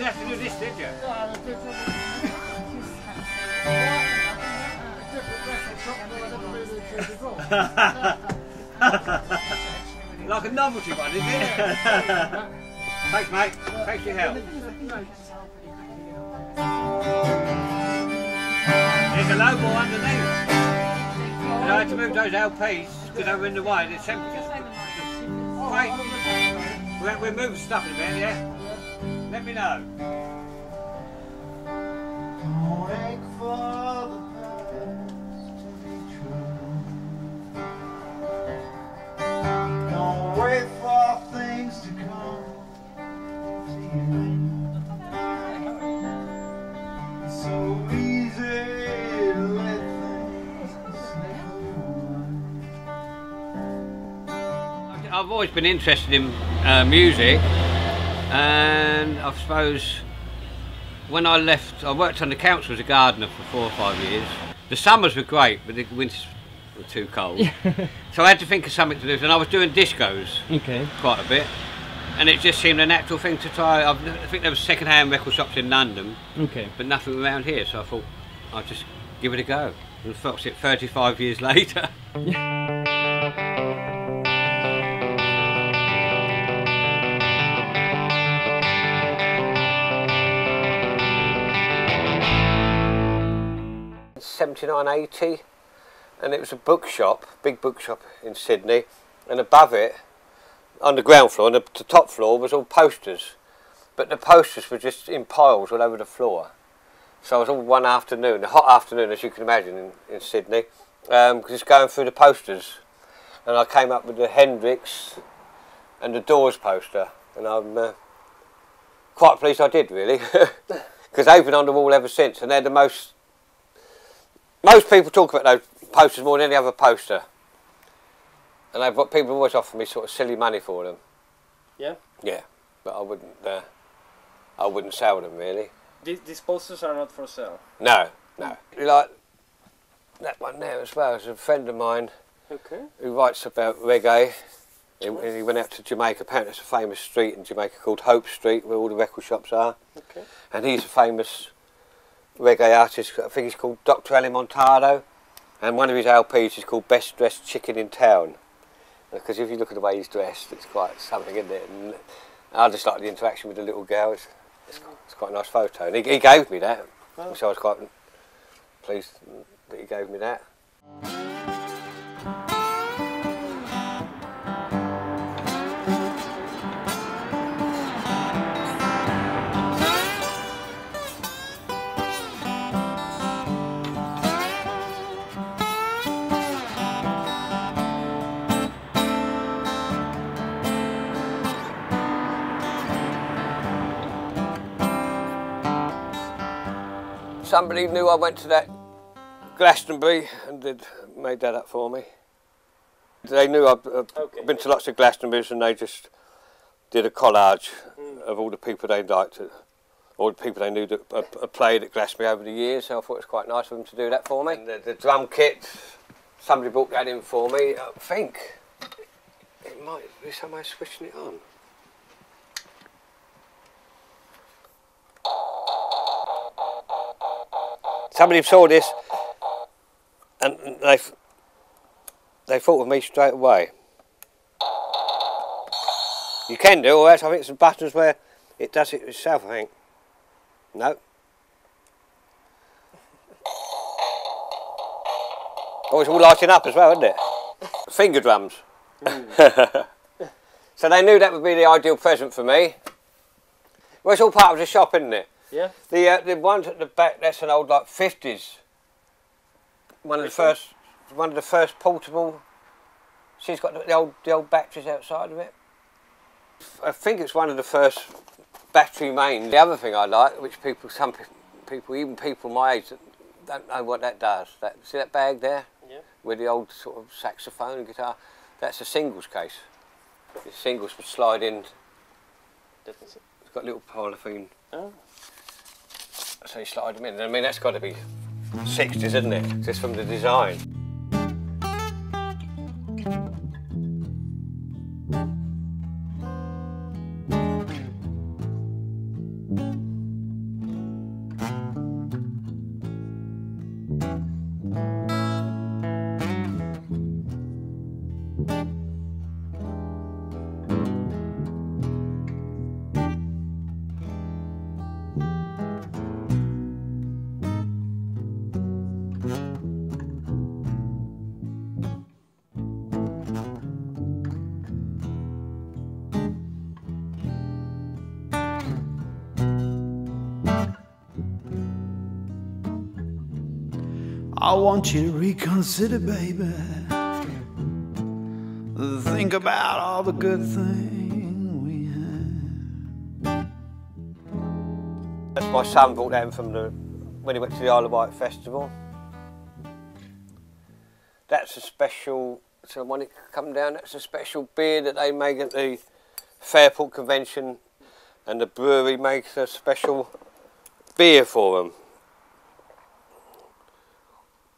didn't have to do this, did you? Like a novelty one, is it? Thanks, mate. Thanks for your help. There's a low ball underneath. And I had to move those LPs because they were in the way. They're temperatures. Right. We're moving stuff in a bit, yeah? Let me know. Don't wait for things to come to you. It's so easy to let things slip away. I've always been interested in music, and I suppose when I left, I worked on the council as a gardener for 4 or 5 years. The summers were great, but the winters were too cold. So I had to think of something to do, and I was doing discos quite a bit, and it just seemed a natural thing to try. I think there was second-hand record shops in London, but nothing around here, so I thought I'd just give it a go. And felt it 35 years later. 79, 80, and it was a bookshop, big bookshop in Sydney, and above it, on the ground floor, and the top floor was all posters, but the posters were just in piles all over the floor. So it was all one afternoon, a hot afternoon as you can imagine in Sydney, just going through the posters, and I came up with the Hendrix and the Doors poster, and I'm quite pleased I did, really, because they've been on the wall ever since, and they're the most people talk about those posters more than any other poster, and they've got people always offer me sort of silly money for them. Yeah. Yeah, but I wouldn't sell them really. These posters are not for sale. No, no. Like that one there as well. Is a friend of mine who writes about reggae. He went out to Jamaica. Apparently, it's a famous street in Jamaica called Hope Street, where all the record shops are. And he's a famous reggae artist. I think he's called Dr. Ali Montado, and one of his LPs is called Best Dressed Chicken in Town, because if you look at the way he's dressed, it's quite something, isn't it? And I just like the interaction with the little girl. It's quite a nice photo, and he gave me that, so I was quite pleased that he gave me that. Somebody knew I went to that Glastonbury and made that up for me. They knew I've been to lots of Glastonburys, and they just did a collage of all the people they liked, all the people they knew that played at Glastonbury over the years. So I thought it was quite nice of them to do that for me. And the drum kit, somebody brought that in for me. I think it might be somebody switching it on. Somebody saw this and they thought of me straight away. You can do, or else I think some buttons where it does it itself, I think. No. Oh, it's all lighting up as well, isn't it? Finger drums. So they knew that would be the ideal present for me. Well, it's all part of the shop, isn't it? Yeah. The ones at the back, that's an old like 50s. One of the first portable. She's got the old batteries outside of it. I think it's one of the first battery mains. The other thing I like, which some people, even people my age, don't know what that does. See that bag there? Yeah. With the old sort of saxophone and guitar. That's a singles case. The singles would slide in. It's got a little polythene. Oh. So you slide them in. I mean, that's got to be 60s, isn't it? Just from the design. I want you to reconsider, baby. Think about all the good things we had. That's my son brought that in from when he went to the Isle of Wight Festival. That's a special, so when it come down, that's a special beer that they make at the Fairport Convention, and the brewery makes a special beer for them.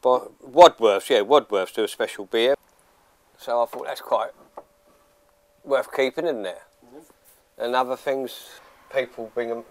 But Wadworths do a special beer. So I thought that's quite worth keeping, isn't it? Mm-hmm. And other things, people bring them.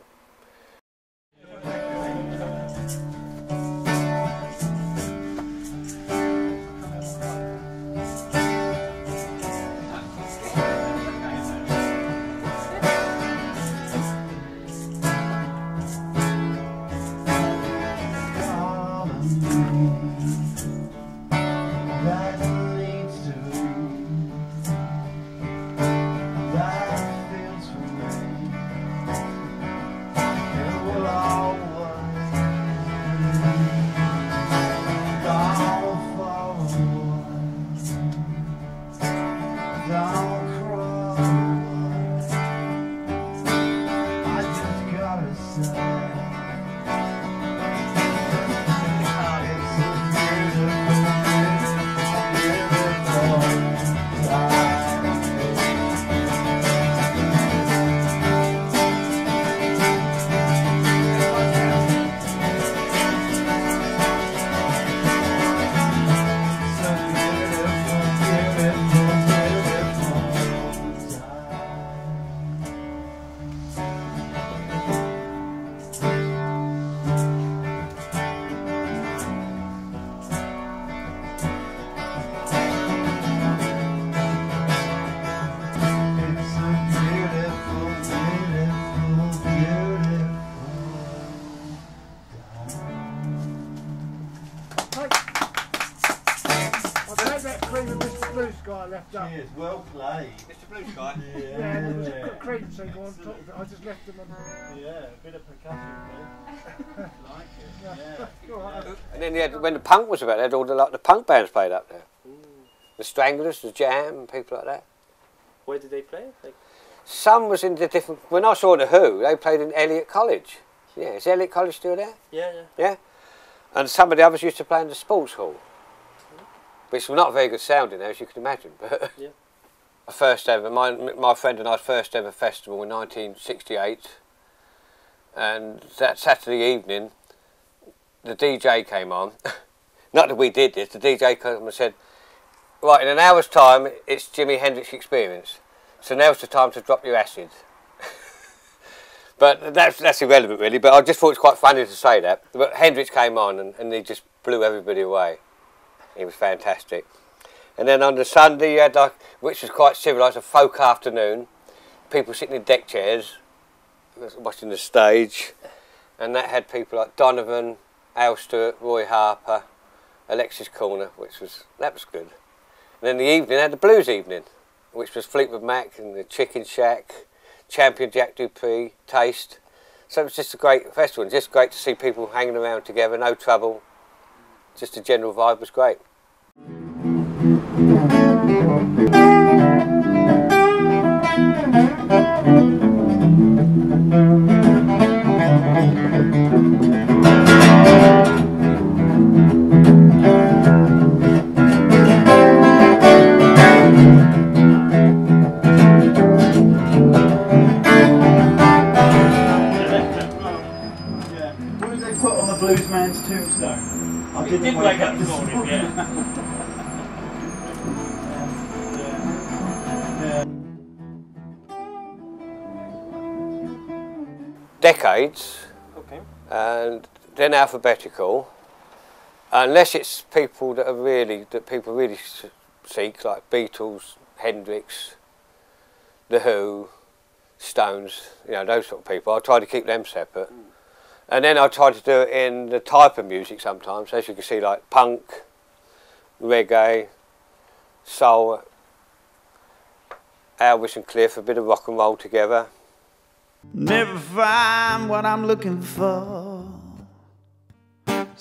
Left up. Cheers, well played. Mr. Blue Sky? Yeah, there was a cream single on top of it. I just left them on. Yeah, a bit of percussion there. Like it, yeah. And then when the punk was about, they had all the punk bands played up there. Mm. The Stranglers, the Jam, people like that. Where did they play? Some was in the different. When I saw the Who, they played in Eliot College. Yeah, is Eliot College still there? Yeah, yeah. Yeah, and some of the others used to play in the sports hall. Which was not very good sounding there, as you can imagine. But yeah. First ever, my friend and I's first ever festival in 1968, and that Saturday evening, the DJ came on. Not that we did this. The DJ came and said, "Right, in an hour's time, it's Jimi Hendrix Experience. So now's the time to drop your acid." But that's irrelevant, really. But I just thought it was quite funny to say that. But Hendrix came on, and he just blew everybody away. It was fantastic. And then on the Sunday you had which was quite civilised, a folk afternoon. People sitting in deck chairs, watching the stage. And that had people like Donovan, Al Stewart, Roy Harper, Alexis Corner, that was good. And then the evening had the blues evening, which was Fleetwood Mac and the Chicken Shack, Champion Jack Dupree, Taste. So it was just a great festival, and just great to see people hanging around together, no trouble. Just the general vibe was great. What did they put on the blues man's tombstone? I didn't wake up this morning, yeah. Decades, okay. And then alphabetical, unless it's people that people really seek, like Beatles, Hendrix, The Who, Stones, those sort of people. I try to keep them separate. Mm. And then I try to do it in the type of music sometimes, as you can see, like punk, reggae, soul, Elvis and Cliff, a bit of rock and roll together. Never find what I'm looking for.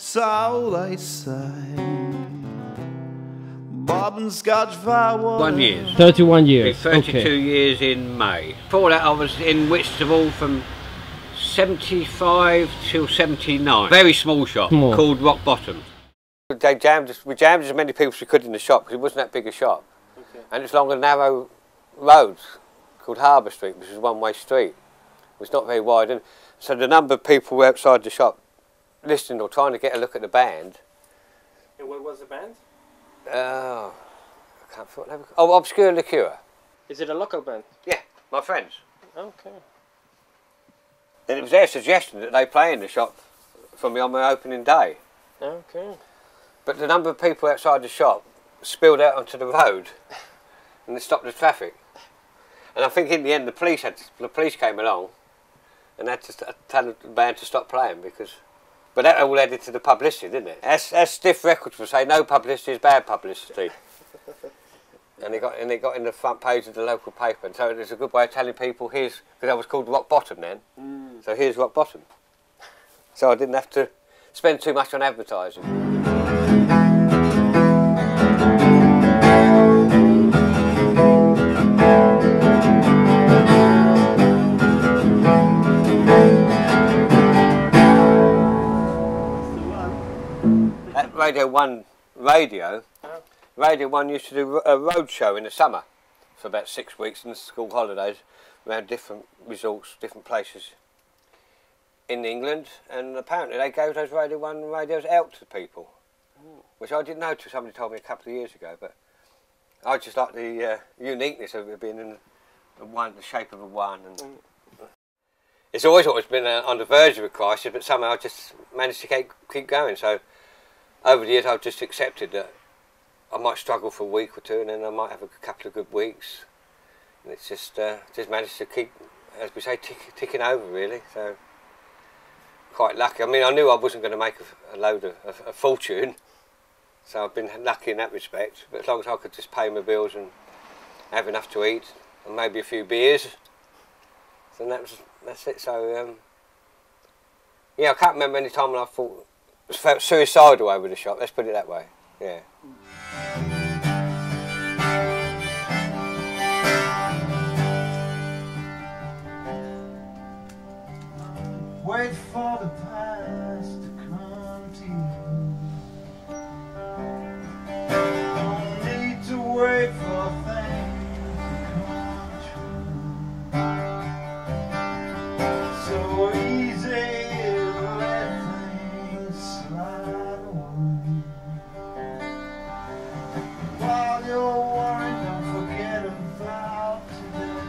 so they say. Bob and Scotch firewood. 1 year. 31 years. 32 okay. years in May. Before that I was in Whitstable from 75 till 79. Very small shop called Rock Bottom. We jammed as many people as we could in the shop because it wasn't that big a shop. Okay. And it's along a narrow road called Harbour Street, which is a one-way street. It's not very wide. And so the number of people were outside the shop listening or trying to get a look at the band. And what was the band? I can't think what they were called. Oh, Obscure Liqueur. Is it a local band? Yeah, my friends. Okay. And it was their suggestion that they play in the shop for me on my opening day. Okay. But the number of people outside the shop spilled out onto the road and they stopped the traffic. And I think in the end the police came along and had to tell the band to stop playing because... But that all added to the publicity, didn't it? As Stiff Records would say, no publicity is bad publicity. And it got in the front page of the local paper, and so it was a good way of telling people here's, because I was called Rock Bottom then, so here's Rock Bottom. So I didn't have to spend too much on advertising. At Radio 1 Radio 1 used to do a road show in the summer for about 6 weeks in the school holidays around different resorts, different places in England, and apparently they gave those Radio 1 radios out to people, which I didn't know till somebody told me a couple of years ago, but I just like the uniqueness of it being in the shape of a one. And it's always been on the verge of a crisis, but somehow I just managed to keep going. So over the years I've just accepted that I might struggle for a week or two and then I might have a couple of good weeks, and it's just managed to keep, as we say, ticking over really. So quite lucky. I mean, I knew I wasn't going to make a fortune, so I've been lucky in that respect, but as long as I could just pay my bills and have enough to eat and maybe a few beers, then that's it. So yeah, I can't remember any time when I felt suicidal over the shop, let's put it that way. Yeah. Wait for the past to come to you. Don't need to wait for things to come true. So easy to let things slide away. While you're worried, don't forget about today.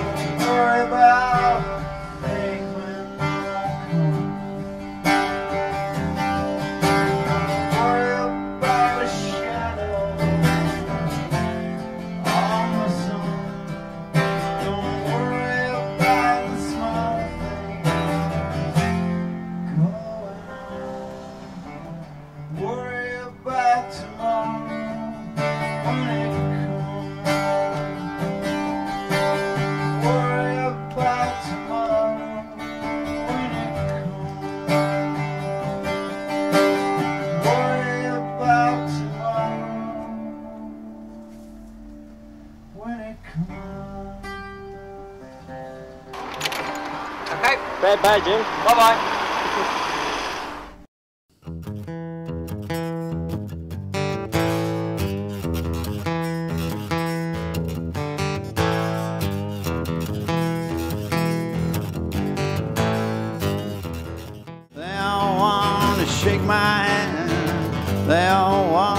Don't worry about things when they come. Don't worry about a shadow on the sun. Don't worry about the small things going on. Worry about tomorrow when it comes. Worry about tomorrow when it comes. Worry about tomorrow when it comes. Okay, Bye, Jim. bye-bye. They all want to shake my hand. They all want